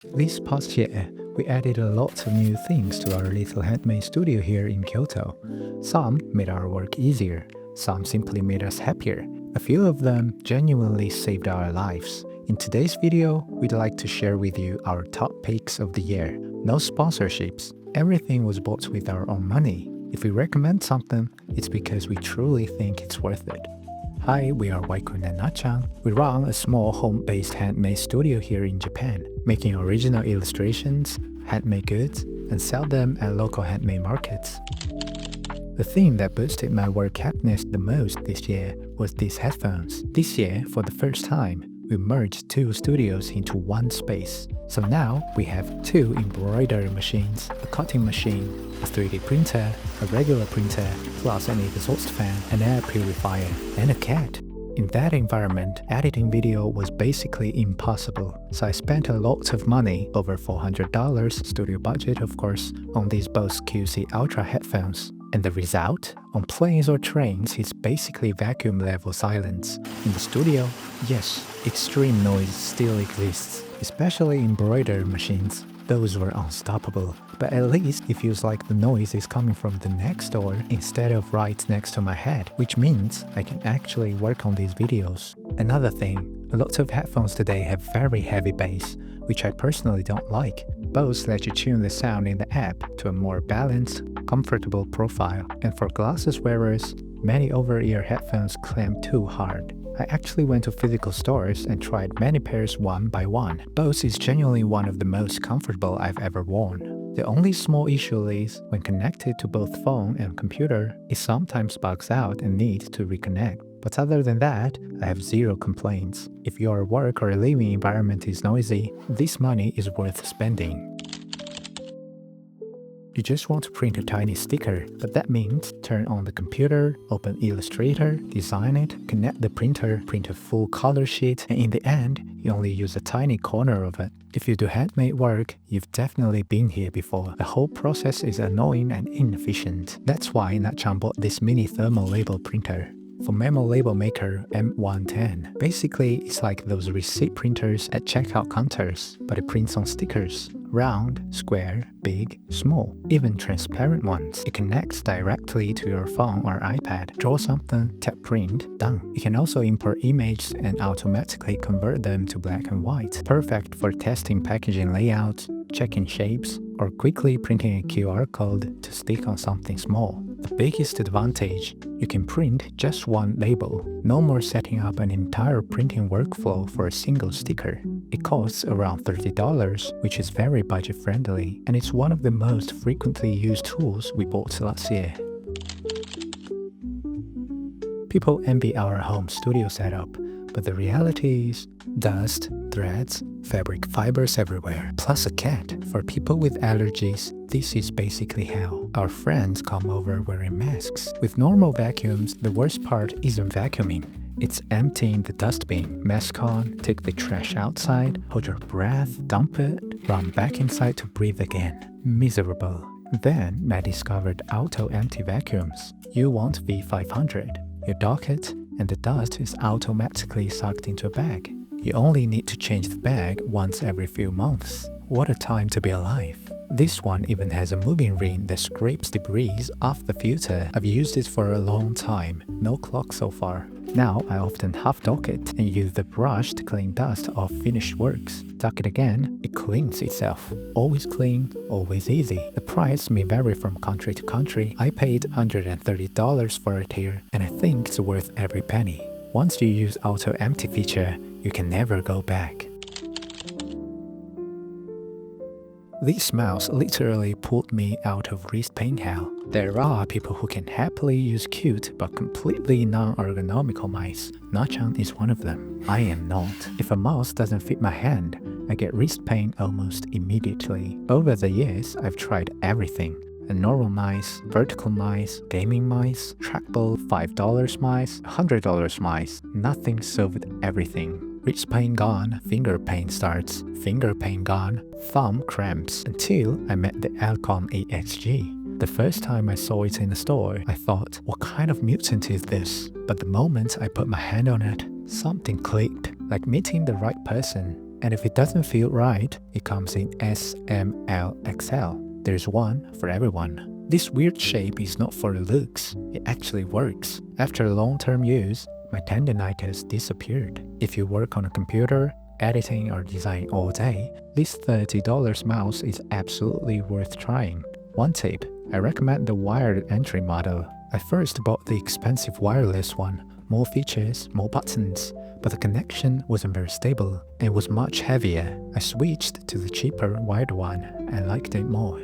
This past year, we added a lot of new things to our little handmade studio here in Kyoto. Some made our work easier, some simply made us happier. A few of them genuinely saved our lives. In today's video, we'd like to share with you our top picks of the year. No sponsorships. Everything was bought with our own money. If we recommend something, it's because we truly think it's worth it. Hi, we are Wagon and Nachan. We run a small home-based handmade studio here in Japan, making original illustrations, handmade goods, and sell them at local handmade markets. The thing that boosted my work happiness the most this year was these headphones. This year, for the first time, we merged two studios into one space. So now we have two embroidery machines, a cutting machine, a 3D printer, a regular printer, plus an exhaust fan, an air purifier, and a cat. In that environment, editing video was basically impossible, so I spent a lot of money, over $400, studio budget of course, on these Bose QC Ultra headphones. And the result? On planes or trains, it's basically vacuum level silence. In the studio, yes, extreme noise still exists, especially embroidery machines. Those were unstoppable, but at least it feels like the noise is coming from the next door instead of right next to my head, which means I can actually work on these videos. Another thing, a lot of headphones today have very heavy bass, which I personally don't like. Bose lets you tune the sound in the app to a more balanced, comfortable profile, and for glasses wearers, many over-ear headphones clamp too hard. I actually went to physical stores and tried many pairs one by one. Bose is genuinely one of the most comfortable I've ever worn. The only small issue is, when connected to both phone and computer, it sometimes bugs out and needs to reconnect. But other than that, I have zero complaints. If your work or living environment is noisy, this money is worth spending. You just want to print a tiny sticker, but that means turn on the computer, open Illustrator, design it, connect the printer, print a full color sheet, and in the end, you only use a tiny corner of it. If you do handmade work, you've definitely been here before. The whole process is annoying and inefficient. That's why Nachan bought this mini thermal label printer. Phomemo label maker M110. Basically, it's like those receipt printers at checkout counters, but it prints on stickers. Round, square, big, small, even transparent ones. It connects directly to your phone or iPad. Draw something, tap print, done. You can also import images and automatically convert them to black and white. Perfect for testing packaging layouts, checking shapes, or quickly printing a QR code to stick on something small. The biggest advantage, you can print just one label. No more setting up an entire printing workflow for a single sticker. It costs around $30, which is very budget friendly, and it's one of the most frequently used tools we bought last year. People envy our home studio setup, but the reality is dust, threads, fabric fibers everywhere, plus a cat. For people with allergies, this is basically hell. Our friends come over wearing masks. With normal vacuums, the worst part isn't vacuuming. It's emptying the dustbin. Mask on, take the trash outside, hold your breath, dump it, run back inside to breathe again. Miserable. Then I discovered auto empty vacuums. Uwant V500. You dock it, and the dust is automatically sucked into a bag. You only need to change the bag once every few months. What a time to be alive. This one even has a moving ring that scrapes debris off the filter. I've used it for a long time, no clock so far. Now I often half dock it and use the brush to clean dust off finished works. Dock it again, it cleans itself. Always clean, always easy. The price may vary from country to country. I paid $130 for it here, and I think it's worth every penny. Once you use auto empty feature, you can never go back. This mouse literally pulled me out of wrist pain hell. There are people who can happily use cute but completely non-ergonomical mice. Nachan is one of them. I am not. If a mouse doesn't fit my hand, I get wrist pain almost immediately. Over the years, I've tried everything. A normal mice, vertical mice, gaming mice, trackball, $5 mice, $100 mice. Nothing solved everything. Wrist pain gone, finger pain starts, finger pain gone, thumb cramps, until I met the ELECOM EXG. The first time I saw it in the store, I thought, what kind of mutant is this? But the moment I put my hand on it, something clicked, like meeting the right person. And if it doesn't feel right, it comes in S, M, L, XL. There's one for everyone. This weird shape is not for the looks, it actually works. After long-term use, my tendinitis disappeared. If you work on a computer, editing or designing all day, this $30 mouse is absolutely worth trying. One tip, I recommend the wired entry model. I first bought the expensive wireless one, more features, more buttons, but the connection wasn't very stable and was much heavier. I switched to the cheaper wired one and liked it more.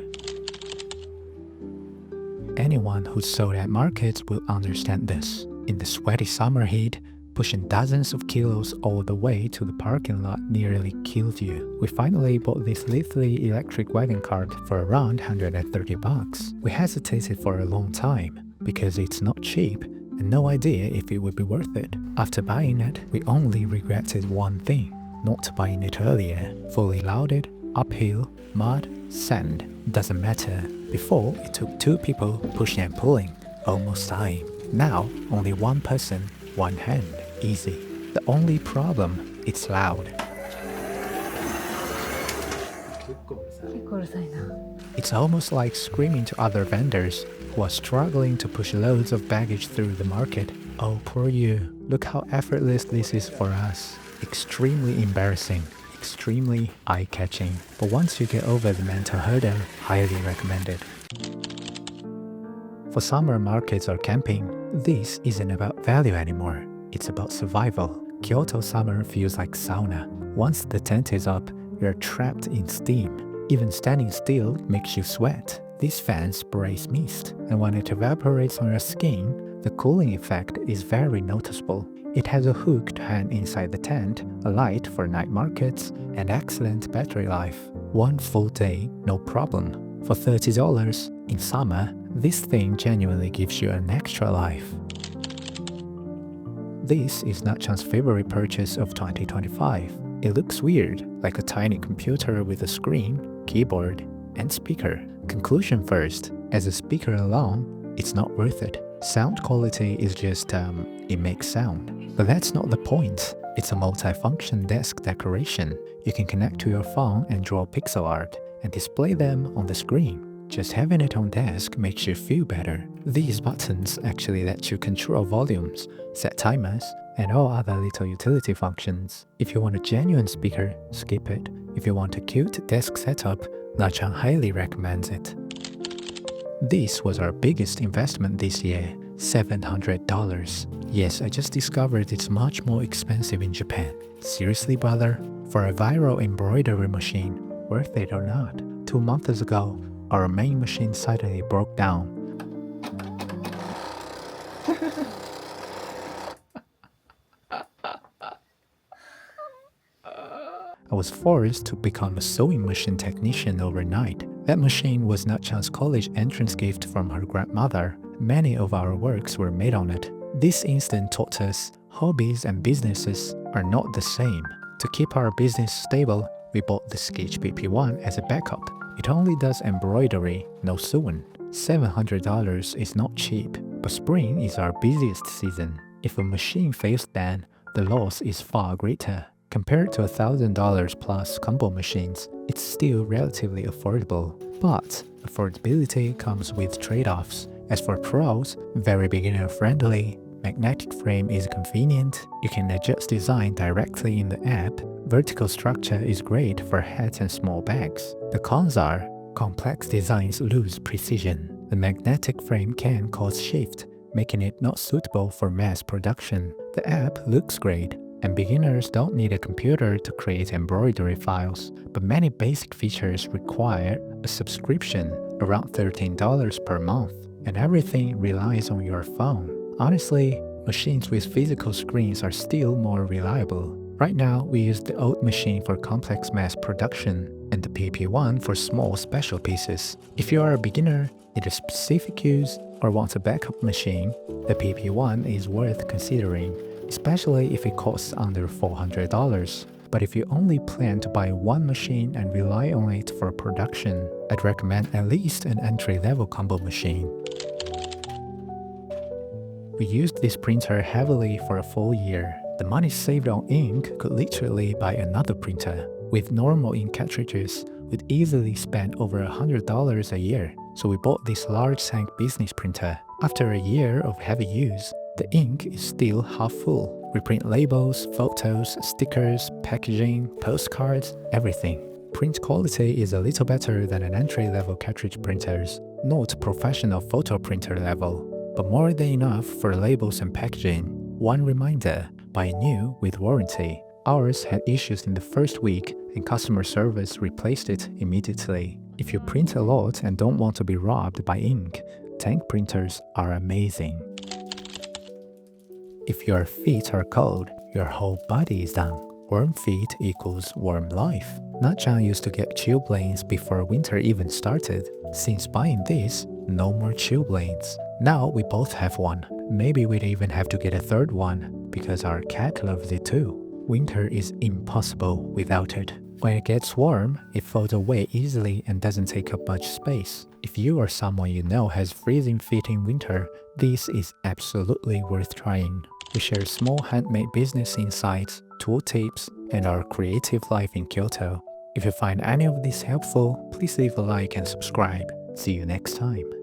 Anyone who's sold at markets will understand this. In the sweaty summer heat, pushing dozens of kilos all the way to the parking lot nearly killed you. We finally bought this Litheli electric wagon cart for around $130. We hesitated for a long time because it's not cheap and no idea if it would be worth it. After buying it, we only regretted one thing, not buying it earlier. Fully loaded, uphill, mud, sand, doesn't matter. Before, it took 2 people pushing and pulling, almost dying. Now, only 1 person, 1 hand, easy. The only problem, it's loud. It's almost like screaming to other vendors who are struggling to push loads of baggage through the market. Oh, poor you. Look how effortless this is for us. Extremely embarrassing. Extremely eye-catching. But once you get over the mental hurdle, highly recommended. For summer markets or camping, this isn't about value anymore. It's about survival. Kyoto summer feels like sauna. Once the tent is up, you're trapped in steam. Even standing still makes you sweat. These fans sprays mist, and when it evaporates on your skin, the cooling effect is very noticeable. It has a hook to hang inside the tent, a light for night markets, and excellent battery life. 1 full day, no problem. For $30 in summer, this thing genuinely gives you an extra life. This is Nachan's favorite purchase of 2025. It looks weird, like a tiny computer with a screen, keyboard, and speaker. Conclusion first, as a speaker alone, it's not worth it. Sound quality is just, it makes sound. But that's not the point. It's a multi-function desk decoration. You can connect to your phone and draw pixel art, and display them on the screen. Just having it on desk makes you feel better. These buttons actually let you control volumes, set timers, and all other little utility functions. If you want a genuine speaker, skip it. If you want a cute desk setup, Nachan highly recommends it. This was our biggest investment this year, $700. Yes, I just discovered it's much more expensive in Japan. Seriously, brother? For a viral embroidery machine, worth it or not? 2 months ago, our main machine suddenly broke down. I was forced to become a sewing machine technician overnight. That machine was Nachan's college entrance gift from her grandmother. Many of our works were made on it. This incident taught us hobbies and businesses are not the same. To keep our business stable, we bought the Skitch PP1 as a backup. It only does embroidery, no sewing. $700 is not cheap, but spring is our busiest season. If a machine fails then, the loss is far greater. Compared to $1,000 plus combo machines, it's still relatively affordable. But affordability comes with trade-offs. As for pros, very beginner-friendly, magnetic frame is convenient, you can adjust design directly in the app, vertical structure is great for hats and small bags. The cons are, complex designs lose precision. The magnetic frame can cause shift, making it not suitable for mass production. The app looks great, and beginners don't need a computer to create embroidery files, but many basic features require a subscription, around $13 per month, and everything relies on your phone. Honestly, machines with physical screens are still more reliable. Right now, we use the old machine for complex mass production, and the PP1 for small special pieces. If you are a beginner, need a specific use, or want a backup machine, the PP1 is worth considering, especially if it costs under $400. But if you only plan to buy one machine and rely on it for production, I'd recommend at least an entry-level combo machine. We used this printer heavily for a full year. The money saved on ink could literally buy another printer. With normal ink cartridges, we'd easily spend over $100 a year, so we bought this large tank business printer. After a year of heavy use, the ink is still half full. We print labels, photos, stickers, packaging, postcards, everything. Print quality is a little better than an entry-level cartridge printers, not professional photo printer level, but more than enough for labels and packaging. One reminder, buy new with warranty. Ours had issues in the first week and customer service replaced it immediately. If you print a lot and don't want to be robbed by ink, tank printers are amazing. If your feet are cold, your whole body is down. Warm feet equals warm life. Natchan used to get chilblains before winter even started. Since buying this, no more chilblains. Now we both have one. Maybe we'd even have to get a third one, because our cat loves it too. Winter is impossible without it. When it gets warm, it folds away easily and doesn't take up much space. If you or someone you know has freezing feet in winter, this is absolutely worth trying. We share small handmade business insights, tool tips, and our creative life in Kyoto. If you find any of this helpful, please leave a like and subscribe. See you next time.